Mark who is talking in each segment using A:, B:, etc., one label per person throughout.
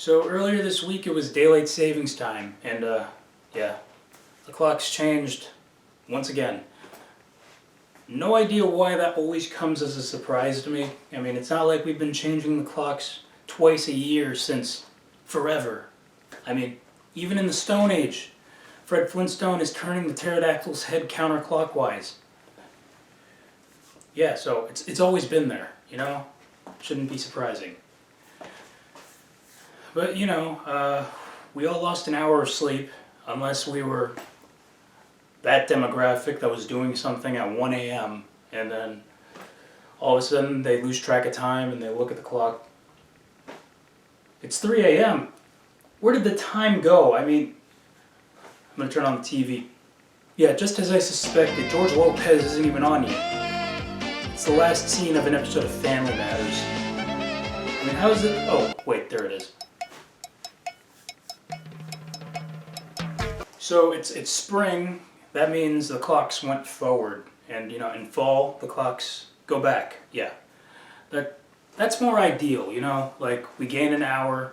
A: So earlier this week it was daylight savings time, and yeah, the clock's changed once again. No idea why that always comes as a surprise to me. I mean, it's not like we've been changing the clocks twice a year since forever. I mean, even in the Stone Age, Fred Flintstone is turning the pterodactyl's head counterclockwise. Yeah, so it's always been there, you know? Shouldn't be surprising. But, we all lost an hour of sleep, unless we were that demographic that was doing something at 1 a.m. and then all of a sudden they lose track of time and they look at the clock. It's 3 a.m. Where did the time go? I mean, I'm going to turn on the TV. Yeah, just as I suspected, George Lopez isn't even on yet. It's the last scene of an episode of Family Matters. I mean, how is it? Oh, wait, there it is. So it's spring. That means the clocks went forward, and in fall the clocks go back. Yeah, that's more ideal. Like we gain an hour.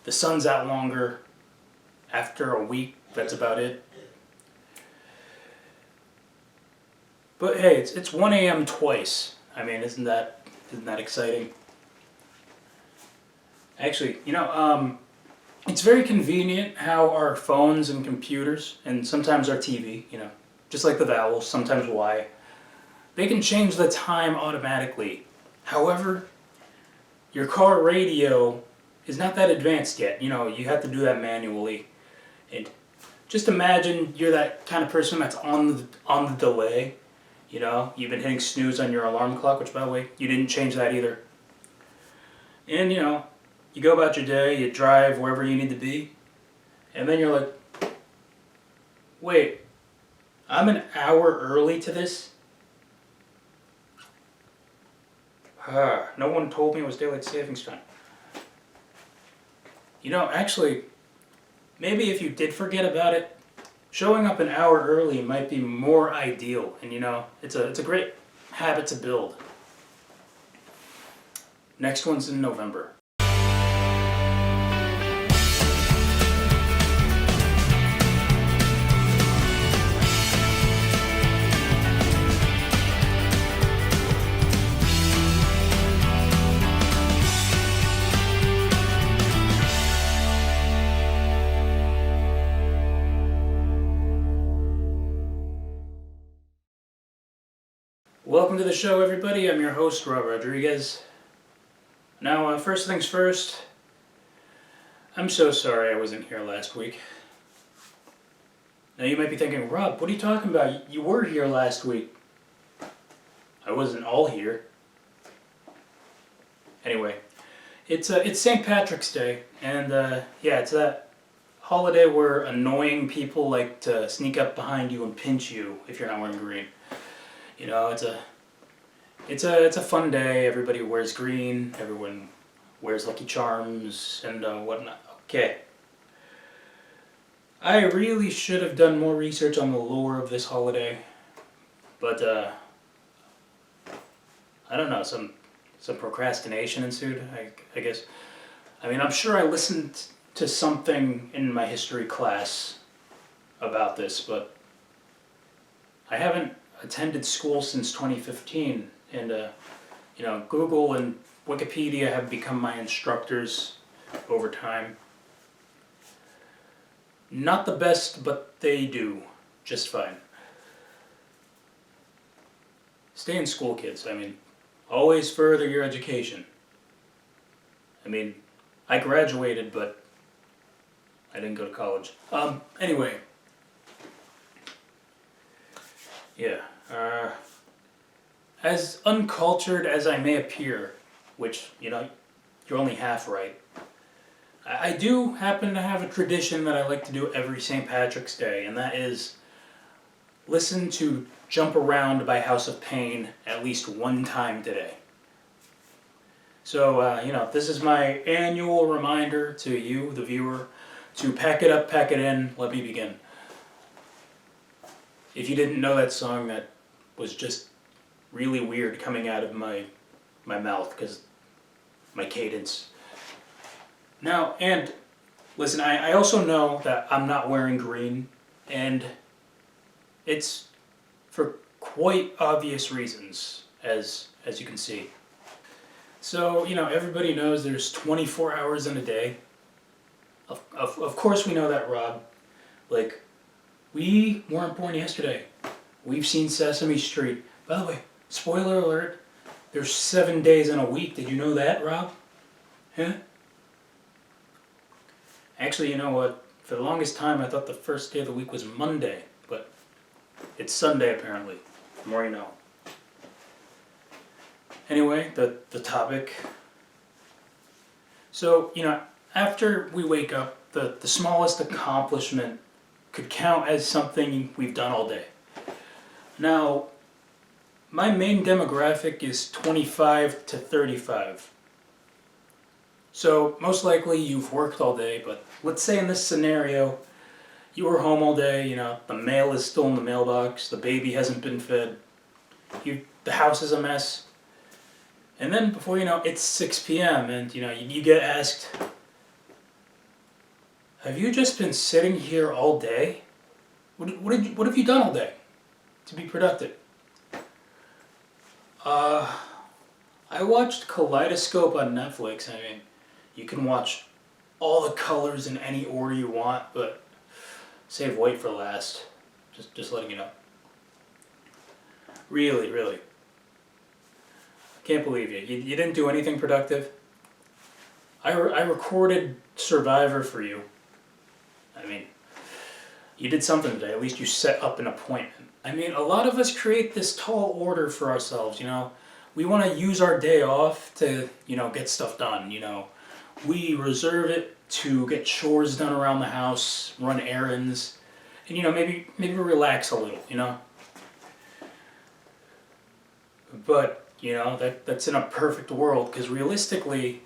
A: The sun's out longer. After a week, that's about it. But hey, it's 1 a.m. twice. I mean, isn't that exciting? Actually, it's very convenient how our phones and computers, and sometimes our TV, just like the vowels, sometimes Y, they can change the time automatically. However, your car radio is not that advanced yet. You have to do that manually. And just imagine you're that kind of person that's on the delay. You've been hitting snooze on your alarm clock, which, by the way, you didn't change that either. And, you go about your day, you drive wherever you need to be, and then you're like, wait, I'm an hour early to this? No one told me it was daylight savings time. Actually, maybe if you did forget about it, showing up an hour early might be more ideal, and it's a great habit to build. Next one's in November. Welcome to the show, everybody. I'm your host, Rob Rodriguez. Now, first things first, I'm so sorry I wasn't here last week. Now, you might be thinking, Rob, what are you talking about? You were here last week. I wasn't all here. Anyway, it's St. Patrick's Day, and it's that holiday where annoying people like to sneak up behind you and pinch you if you're not wearing green. It's a fun day. Everybody wears green. Everyone wears Lucky Charms and whatnot. Okay. I really should have done more research on the lore of this holiday, but I don't know. Some procrastination ensued, I guess. I mean, I'm sure I listened to something in my history class about this, but I haven't attended school since 2015, and Google and Wikipedia have become my instructors over time. Not the best, but they do just fine. Stay in school, kids. I mean, always further your education. I mean, I graduated, but I didn't go to college. Anyway. Yeah, as uncultured as I may appear, which, you're only half right, I do happen to have a tradition that I like to do every St. Patrick's Day, and that is listen to Jump Around by House of Pain at least one time today. So, this is my annual reminder to you, the viewer, to pack it up, pack it in, let me begin. If you didn't know that song, that was just really weird coming out of my mouth because my cadence. Now, and listen, I also know that I'm not wearing green, and it's for quite obvious reasons, as you can see. So, everybody knows there's 24 hours in a day. Of course we know that, Rob. Like, we weren't born yesterday. We've seen Sesame Street. By the way, spoiler alert, there's 7 days in a week. Did you know that, Rob? Huh? Actually, you know what? For the longest time, I thought the first day of the week was Monday, but it's Sunday apparently. The more you know. Anyway, the topic. So, after we wake up, the smallest accomplishment could count as something we've done all day. Now, my main demographic is 25 to 35. So, most likely you've worked all day, but let's say in this scenario, you were home all day, the mail is still in the mailbox, the baby hasn't been fed, the house is a mess. And then before you know, it's 6 p.m. and you get asked, have you just been sitting here all day? What have you done all day to be productive? I watched Kaleidoscope on Netflix. I mean, you can watch all the colors in any order you want, but save white for last. Just letting you know. Really, really. Can't believe you. You didn't do anything productive. I recorded Survivor for you. I mean, you did something today. At least you set up an appointment. I mean, a lot of us create this tall order for ourselves, We want to use our day off to, get stuff done, We reserve it to get chores done around the house, run errands, and, maybe relax a little, But, that's in a perfect world, because realistically,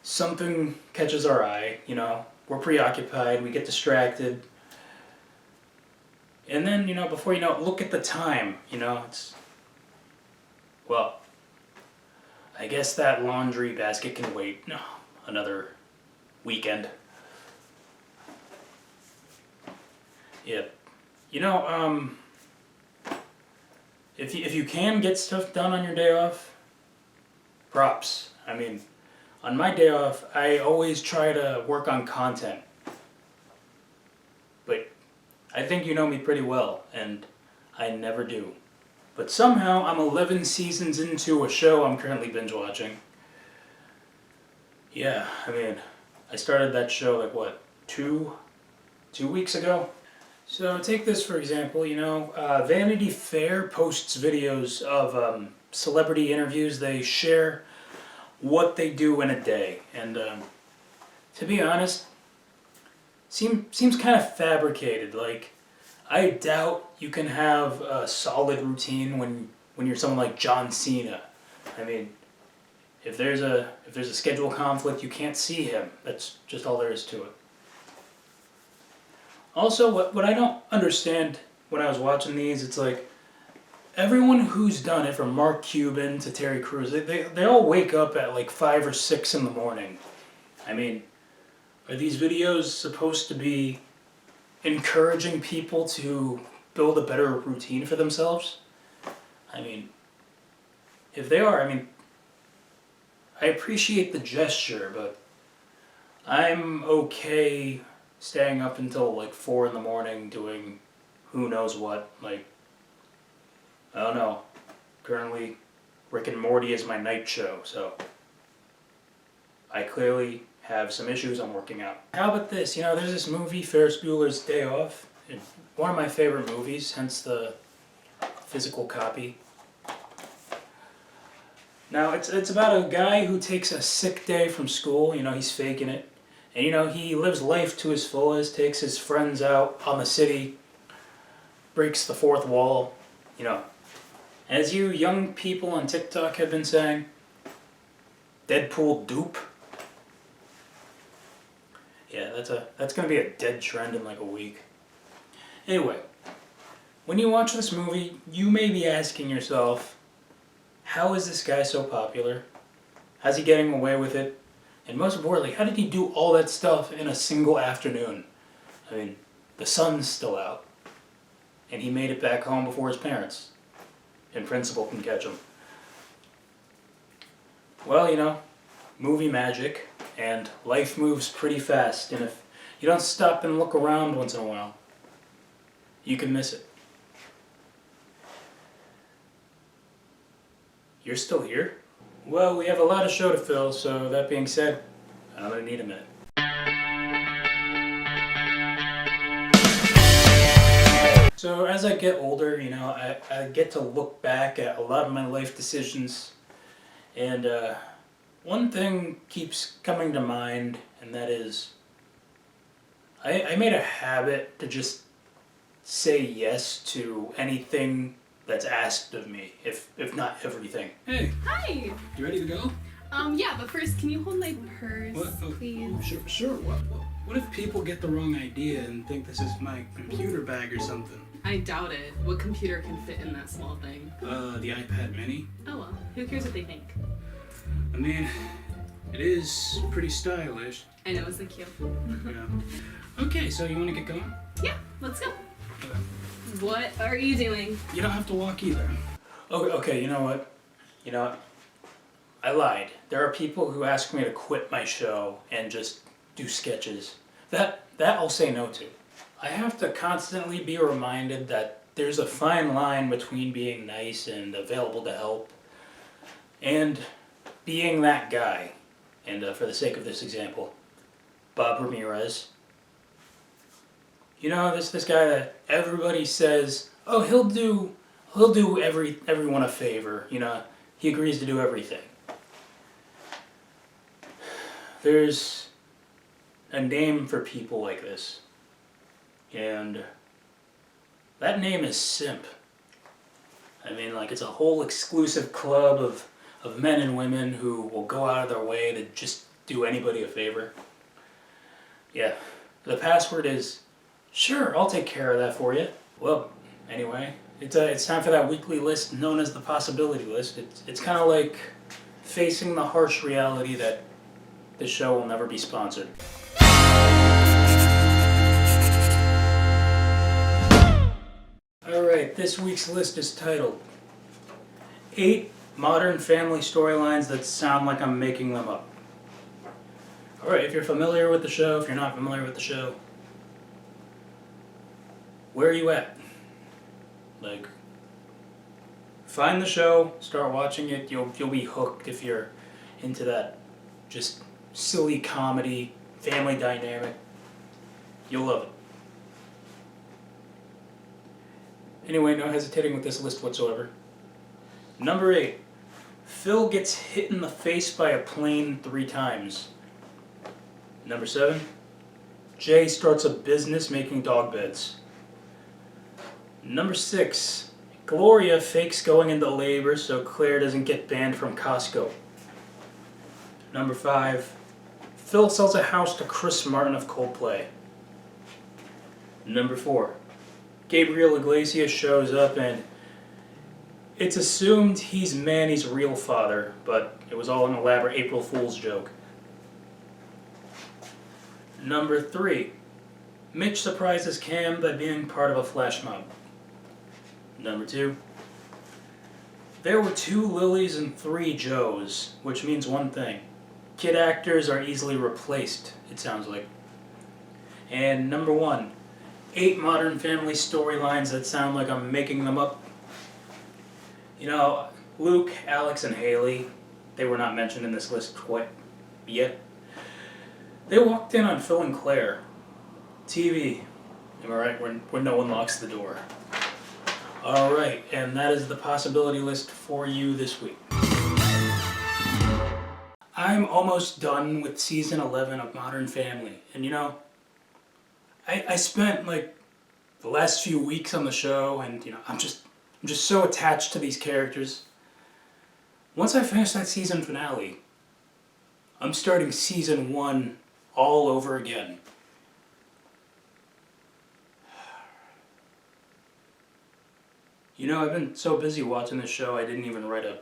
A: something catches our eye, we're preoccupied, we get distracted, and then, before you know it, look at the time, well, I guess that laundry basket can wait another weekend. Yeah. If you can get stuff done on your day off, props. I mean, on my day off, I always try to work on content. But I think you know me pretty well, and I never do. But somehow, I'm 11 seasons into a show I'm currently binge watching. Yeah, I mean, I started that show, 2 weeks ago? So take this for example, Vanity Fair posts videos of celebrity interviews. They share what they do in a day. And to be honest, seems kind of fabricated. Like, I doubt you can have a solid routine when you're someone like John Cena. I mean, if there's a schedule conflict, you can't see him. That's just all there is to it. Also, what I don't understand when I was watching these, it's like, everyone who's done it, from Mark Cuban to Terry Crews, they all wake up at 5 or 6 in the morning. I mean, are these videos supposed to be encouraging people to build a better routine for themselves? I mean, if they are, I appreciate the gesture, but I'm okay staying up until 4 in the morning doing who knows what. I don't know. Currently, Rick and Morty is my night show, so I clearly have some issues I'm working out. How about this? There's this movie, Ferris Bueller's Day Off. One of my favorite movies, hence the physical copy. Now, it's about a guy who takes a sick day from school. He's faking it. And, he lives life to his fullest, takes his friends out on the city, breaks the fourth wall. As you young people on TikTok have been saying, Deadpool dupe. Yeah, that's going to be a dead trend in a week. Anyway, when you watch this movie, you may be asking yourself, how is this guy so popular? How's he getting away with it? And most importantly, how did he do all that stuff in a single afternoon? I mean, the sun's still out, and he made it back home before his parents. And principal can catch him. Well, movie magic, and life moves pretty fast, and if you don't stop and look around once in a while, you can miss it. You're still here? Well, we have a lot of show to fill, so that being said, I'm gonna need a minute. So as I get older, I get to look back at a lot of my life decisions, and one thing keeps coming to mind, and that is, I made a habit to just say yes to anything that's asked of me, if not everything. Hey,
B: Hi!
A: you ready to go?
B: Yeah, but first, can you hold my purse, please?
A: Sure. What if people get the wrong idea and think this is my computer bag or something?
B: I doubt it. What computer can fit in that small thing?
A: The iPad mini.
B: Oh well, who cares what they think?
A: I mean, it is pretty stylish.
B: I know, it's so cute.
A: Yeah. Okay, so you want to get going?
B: Yeah, let's go.
A: Okay.
B: What are you doing?
A: You don't have to walk either. Okay, you know what? I lied. There are people who ask me to quit my show and just do sketches. That I'll say no to. I have to constantly be reminded that there's a fine line between being nice and available to help and being that guy. And for the sake of this example, Bob Ramirez. This guy that everybody says, oh, he'll do everyone a favor. He agrees to do everything. There's a name for people like this, and that name is simp. I mean, it's a whole exclusive club of men and women who will go out of their way to just do anybody a favor. Yeah, the password is, sure, I'll take care of that for you. Well, anyway, it's time for that weekly list known as the possibility list. It's kind of like facing the harsh reality that this show will never be sponsored. Alright, this week's list is titled 8 Modern Family Storylines That Sound Like I'm Making Them Up. Alright, if you're familiar with the show, if you're not familiar with the show, where are you at? Find the show, start watching it, you'll be hooked if you're into that just silly comedy, family dynamic. You'll love it. Anyway, no hesitating with this list whatsoever. Number 8. Phil gets hit in the face by a plane 3 times. Number 7. Jay starts a business making dog beds. Number 6. Gloria fakes going into labor so Claire doesn't get banned from Costco. Number 5. Phil sells a house to Chris Martin of Coldplay. Number 4. Gabriel Iglesias shows up and it's assumed he's Manny's real father, but it was all an elaborate April Fool's joke. Number 3. Mitch surprises Cam by being part of a flash mob. Number 2. There were 2 Lilies and 3 Joes, which means one thing. Kid actors are easily replaced, it sounds like. And number 1. 8 Modern Family storylines that sound like I'm making them up. Luke, Alex, and Haley, they were not mentioned in this list quite yet. They walked in on Phil and Claire. TV, am I right? Where no one locks the door. Alright, and that is the possibility list for you this week. I'm almost done with season 11 of Modern Family, and I spent the last few weeks on the show, and I'm just so attached to these characters. Once I finish that season finale, I'm starting season 1 all over again. I've been so busy watching this show I didn't even write a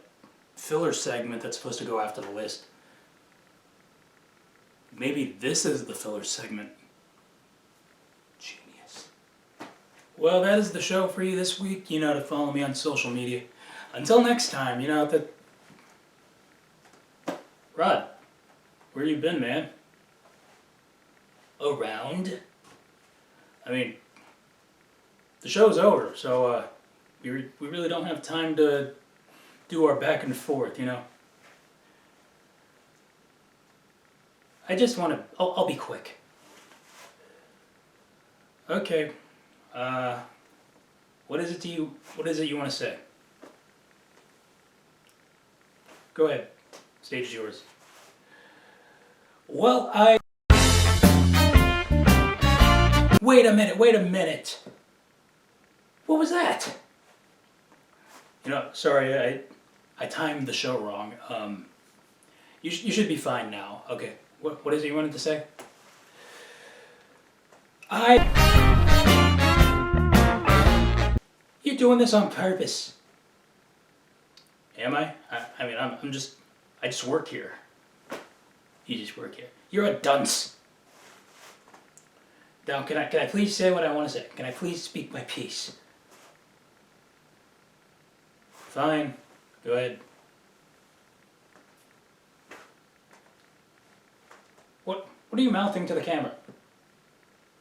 A: filler segment that's supposed to go after the list. Maybe this is the filler segment. Genius. Well, that is the show for you this week. You know to follow me on social media. Until next time, you know that. Rod, where you been, man? Around? I mean, the show's over, so we really don't have time to do our back and forth, you know? I just want to. I'll be quick. Okay. What is it you want to say? Go ahead. Stage is yours. Well, Wait a minute. What was that? You know, sorry, I timed the show wrong. You should be fine now. Okay. What is it you wanted to say? You're doing this on purpose. Am I? I mean, I just work here. You just work here. You're a dunce. Now, can I please say what I want to say? Can I please speak my piece? Fine. Go ahead. What are you mouthing to the camera?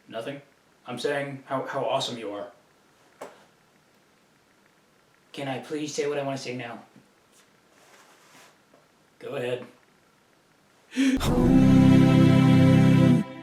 A: Nothing. I'm saying how awesome you are. Can I please say what I want to say now? Go ahead.